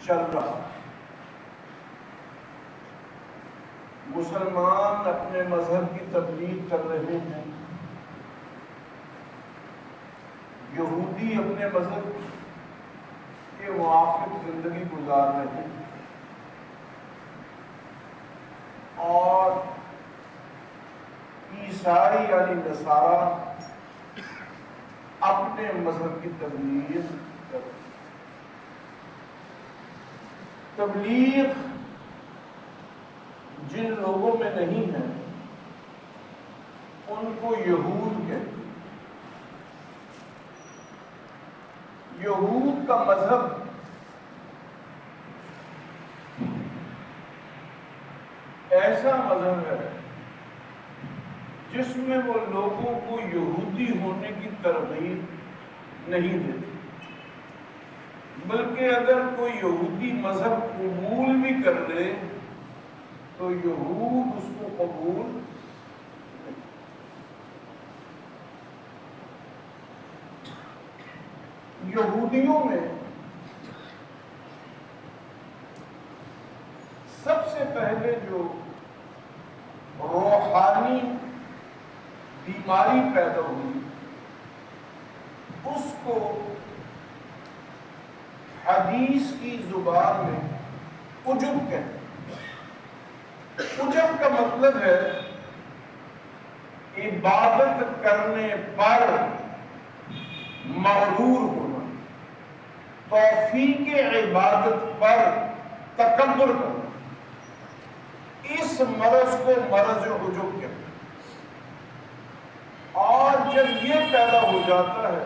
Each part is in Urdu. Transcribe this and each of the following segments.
چل رہا ہے۔ مسلمان اپنے مذہب کی تبلیغ کر رہے ہیں، یہودی اپنے مذہب کے موافق زندگی گزار رہے ہیں، اور عیسائی یعنی نصارہ اپنے مذہب کی تبلیغ کر رہے ہیں۔ تبلیغ جن لوگوں میں نہیں ہے ان کو یہود کہتے ہیں۔ یہود کا مذہب ایسا مذہب ہے جس میں وہ لوگوں کو یہودی ہونے کی ترغیب نہیں دیتے، بلکہ اگر کوئی یہودی مذہب قبول بھی کر لے تو یہود اس کو قبول یہودیوں میں سب سے پہلے جو روحانی بیماری پیدا ہوئی اس کو حدیث کی زبان میں عجب کہتے ہیں۔ عجب کا مطلب ہے عبادت کرنے پر مغرور ہونا، توفیق عبادت پر تکبر کرنا۔ اس مرض کو مرض عجب کہتے ہیں۔ اور جب یہ پیدا ہو جاتا ہے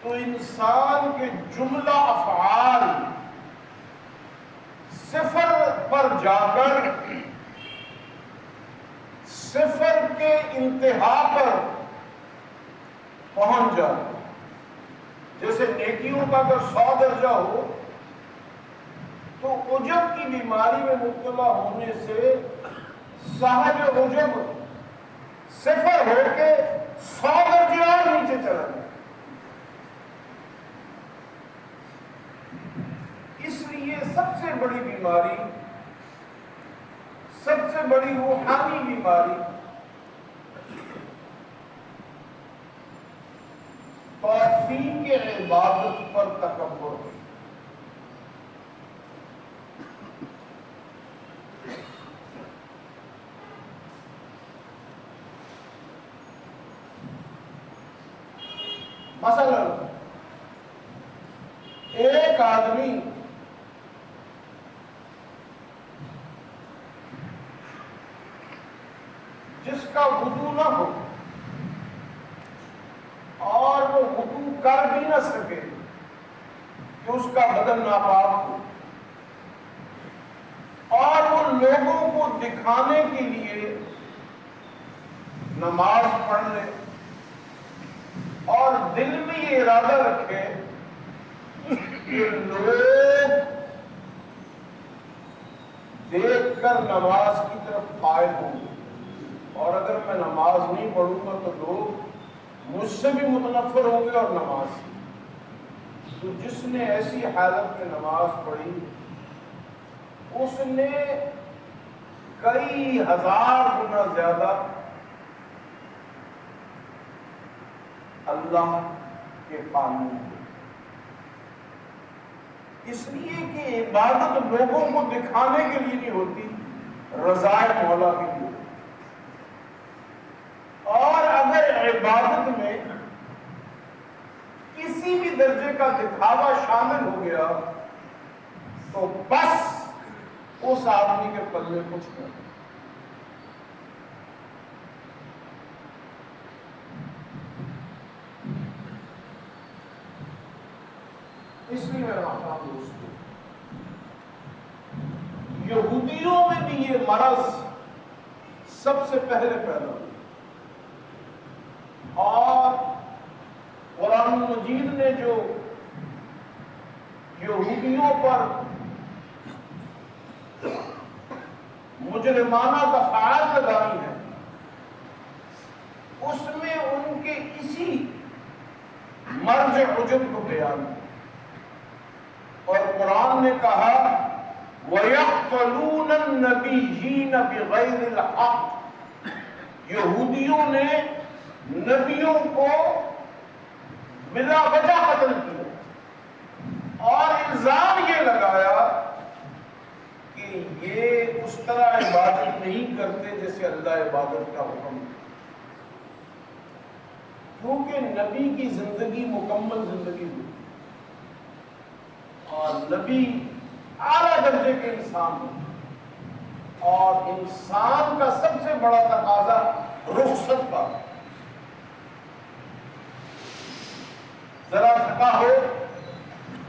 تو انسان کے جملہ افعال صفر پر جا کر صفر کے انتہا پر پہنچ جاتا ہے۔ جیسے نیکیوں کا اگر 100 درجہ ہو تو عجب کی بیماری میں مبتلا ہونے سے صاحب عجب صفر ہو کے 100 درجے اور نیچے چلا جائے۔ اس لیے سب سے بڑی بیماری، سب سے بڑی روحانی بیماری توفیق عبادت پر تکبر ہے۔ مثلا ایک آدمی جس کا وضو نہ ہو اور وہ وضو کر بھی نہ سکے کہ اس کا بدن ناپاک ہو، اور وہ لوگوں کو دکھانے کے لیے نماز پڑھ لے اور دل میں یہ ارادہ رکھے کہ لوگ دیکھ کر نماز کی طرف قائل ہوں گے، اور اگر میں نماز نہیں پڑھوں گا تو لوگ مجھ سے بھی متنفر ہوں گے اور نماز سے۔ تو جس نے ایسی حالت میں نماز پڑھی اس نے کئی ہزار گنا زیادہ اللہ کے قانون ہے۔ اس لیے کہ عبادت لوگوں کو دکھانے کے لیے نہیں ہوتی، رضائے مولا کے لیے۔ اور اگر عبادت میں کسی بھی درجے کا دکھاوا شامل ہو گیا تو بس اس آدمی کے پلے کچھ نہیں۔ اس لیے میرا محترم دوستو، یہودیوں میں بھی یہ مرض سب سے پہلے پیدا ہوا، اور قرآن مجید نے جو یہودیوں پر مجرمانہ دفعات لگائی ہیں اس میں ان کے اسی مرض عجب کو بیان کیا، اور قرآن نے کہا وَيَقْتُلُونَ النَّبِيِّينَ بِغَيْرِ الْحَقِّ، یہودیوں نے نبیوں کو بلا وجہ قتل کیا اور الزام یہ لگایا کہ یہ اس طرح عبادت نہیں کرتے جیسے اللہ عبادت کا حکم ہے، کیونکہ نبی کی زندگی مکمل زندگی ہوئی اور نبی اعلیٰ درجے کے انسان ہیں، اور انسان کا سب سے بڑا تقاضا رخصت کا، ذرا تھکا ہو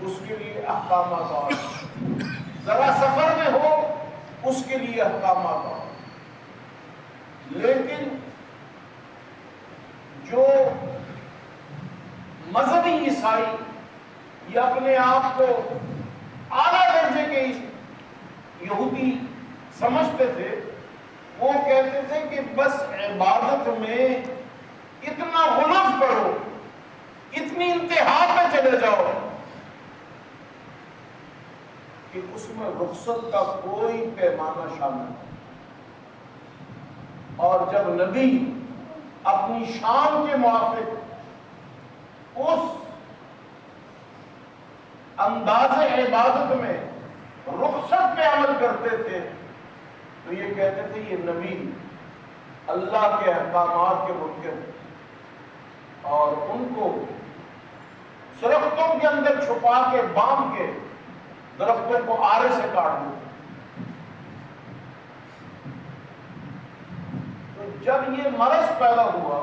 اس کے لیے احکامات اور ذرا سفر میں ہو اس کے لیے احکامات اور، لیکن جو مذہبی عیسائی یا اپنے آپ کو اعلیٰ درجے کے یہودی سمجھتے تھے، وہ کہتے تھے کہ بس عبادت میں اتنا غلط کرو، اتنی انتہا پہ چلے جاؤ کہ اس میں رخصت کا کوئی پیمانہ شامل نہیں، اور جب نبی اپنی شان کے موافق اس انداز عبادت میں رخصت پہ عمل کرتے تھے تو یہ کہتے تھے یہ نبی اللہ کے احکامات کے منکر، اور ان کو درختوں کے اندر چھپا کے باندھ کے درختوں کو آرے سے کاٹ دو۔ تو جب یہ مرض پیدا ہوا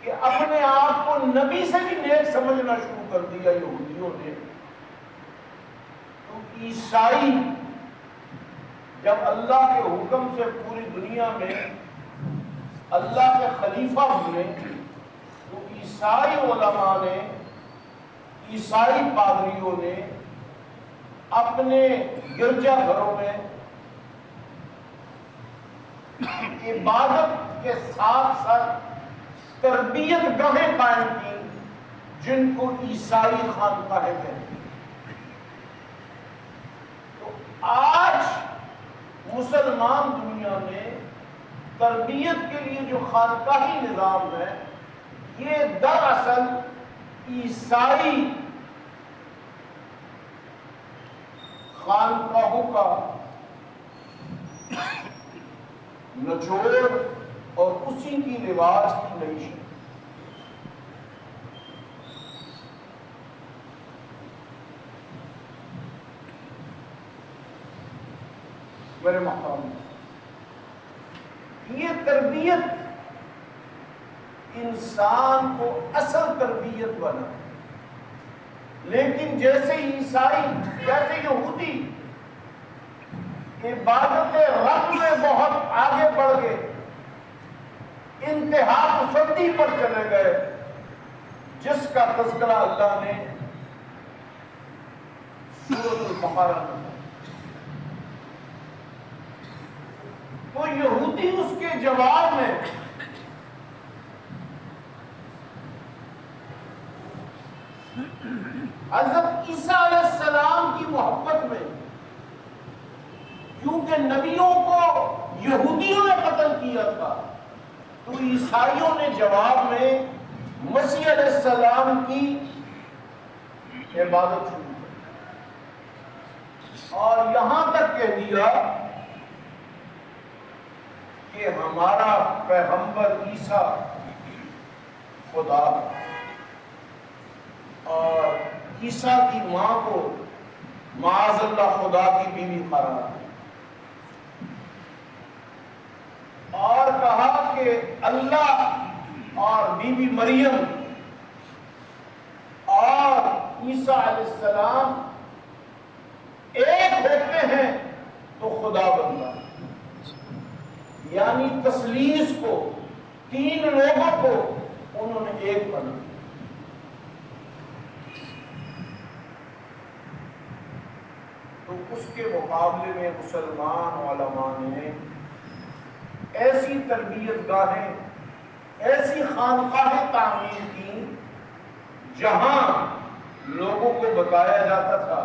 کہ اپنے آپ کو نبی سے بھی نیک سمجھنا شروع کر دیا یہودیوں نے، تو عیسائی جب اللہ کے حکم سے پوری دنیا میں اللہ کے خلیفہ ہوئے تو عیسائی علماء نے، عیسائی پادریوں نے اپنے گرجا گھروں میں عبادت کے ساتھ ساتھ تربیت گاہیں قائم کی جن کو عیسائی خانقاہیں کہتے ہیں۔ تو آج مسلمان دنیا میں تربیت کے لیے جو خانقاہی نظام ہے یہ دراصل عیسائی خانقاہوں کا نچوڑ اور اسی کی رواج کی نئی شکل۔ میرے محترم، یہ تربیت انسان کو اصل تربیت بنا، لیکن جیسے عیسائی، جیسے یہودی عبادت رب میں بہت آگے بڑھ گئے، انتہا پسندی پر چلے گئے، جس کا تذکرہ اللہ نے سورۃ البقرہ میں، تو یہودی اس کے جواب میں حضرت عیسیٰ علیہ السلام کی محبت میں، کیونکہ نبیوں کو یہودیوں نے قتل کیا تھا تو عیسائیوں نے جواب میں مسیح علیہ السلام کی عبادت شروع کی اور یہاں تک کہہ دیا کہ ہمارا پیغمبر عیسیٰ خدا اور عیسیٰ کی ماں کو معاذ اللہ خدا کی بیوی قرار دیا اور کہا کہ اللہ اور بی بی مریم اور عیسیٰ علیہ السلام ایک ہوتے ہیں تو خدا بنتا، یعنی تثلیث کو، تین لوگوں کو انہوں نے ایک بنا۔ تو اس کے مقابلے میں مسلمان علماء نے ایسی تربیت گاہیں، ایسی خانقاہیں تعمیر کی جہاں لوگوں کو بتایا جاتا تھا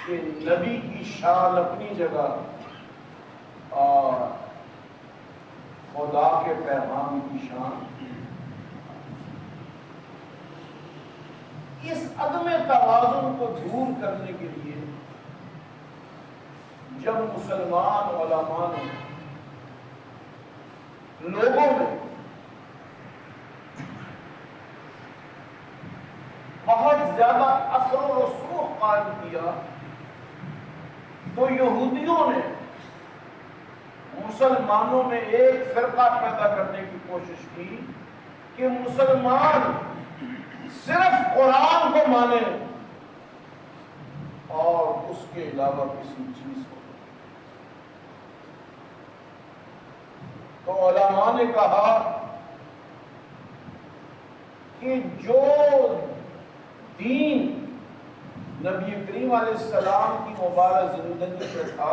کہ نبی کی شان اپنی جگہ اور خدا کے پیغام کی شان۔ اس عدم توازن کو دور کرنے کے لیے جب مسلمان علماء نے لوگوں میں بہت زیادہ اثر و رسوخ قائم کیا تو یہودیوں نے مسلمانوں میں ایک فرقہ پیدا کرنے کی کوشش کی کہ مسلمان صرف قرآن کو مانے اور اس کے علاوہ کسی چیز کو۔ تو علماء نے کہا کہ جو دین نبی کریم علیہ السلام کی مبارک زندگی میں تھا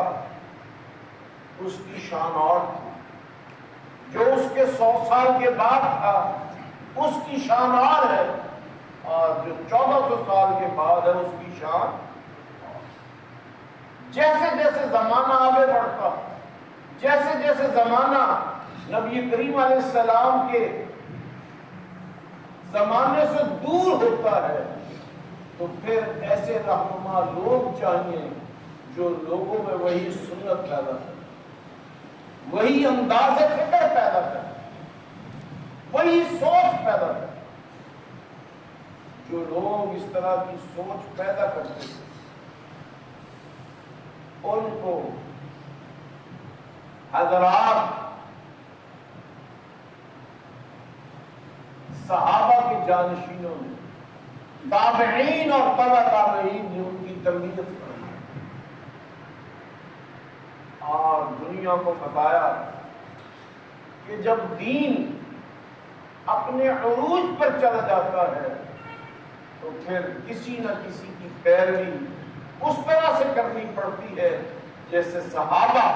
اس کی شان اور تھی، جو اس کے 100 سال کے بعد تھا اس کی شان اور ہے، اور جو 1400 سال کے بعد ہے اس کی شان۔ جیسے جیسے زمانہ آگے بڑھتا، جیسے جیسے زمانہ نبی کریم علیہ السلام کے زمانے سے دور ہوتا ہے تو پھر ایسے رہنما لوگ چاہیے جو لوگوں میں وہی سنت پیدا کرے، وہی انداز فکر پیدا کرے، وہی سوچ پیدا کرے۔ جو لوگ اس طرح کی سوچ پیدا کرتے ہیں ان کو حضرات صحابہ کے جانشینوں نے، تابعین اور تبع تابعین نے ان کی تربیت کی اور دنیا کو بتایا کہ جب دین اپنے عروج پر چلا جاتا ہے تو پھر کسی نہ کسی کی پیروی اس طرح سے کرنی پڑتی ہے جیسے صحابہ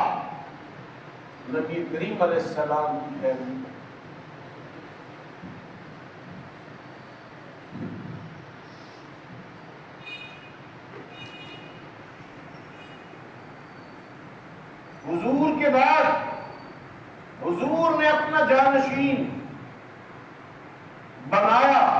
نبی کریم علیہ السلام کی پیروی۔ حضور کے بعد حضور نے اپنا جانشین بنایا